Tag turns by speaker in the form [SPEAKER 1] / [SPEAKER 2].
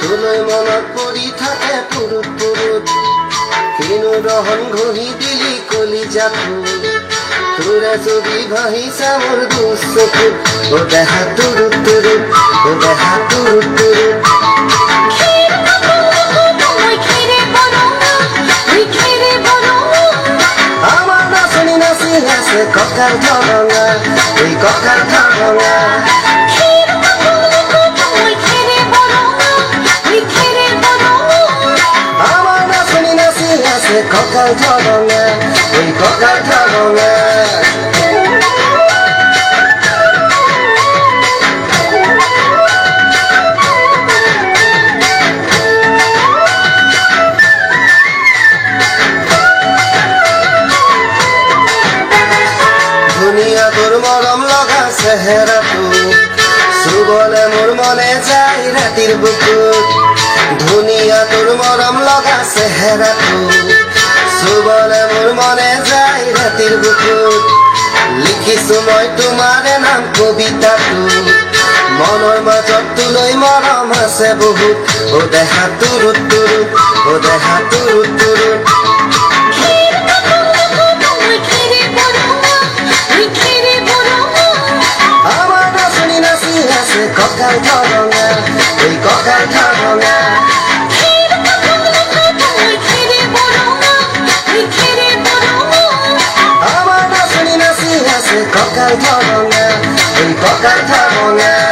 [SPEAKER 1] তোলৈ মনত পৰি থাকে পুৰুত পুৰুত কিনো ৰহন ঘঁহি দিলি কলিজাটো তোৰে ছবি ভাহিছা মোৰ দুচকুত ও দেহা তুৰুত তুৰুত ও দেহা তুৰুত তুৰুত আমার নাচনি নাচি আছে ককাল ঠগঙা এই ককাল ঠগঙা আমার নাচনি নাচি আছে ককাল ঠগঙা এই ককাল ঠগঙা ধুনীয়া তোর মৰম লগা চেহেৰাটো চুবলে মোৰ মনে যায় ৰাতিৰ বুকুত ধুনীয়া তোৰ মৰম লগা চেহেৰাটো চুবলে মোৰ মনে যায় ৰাতিৰ বুকুত লিখিছো মই তোমাৰে নাম কবিতাটো মনৰ মাজত তোলৈ মৰম আছে বহুত ও দেহা তুৰুত তুৰুত ও দেহা তুৰুত তুৰুত ককাল ঠগঙা এই ককাল ঠগঙা আমার নাচনি নাচি আছে ককাল ঠগঙা এই ককাল ঠগঙা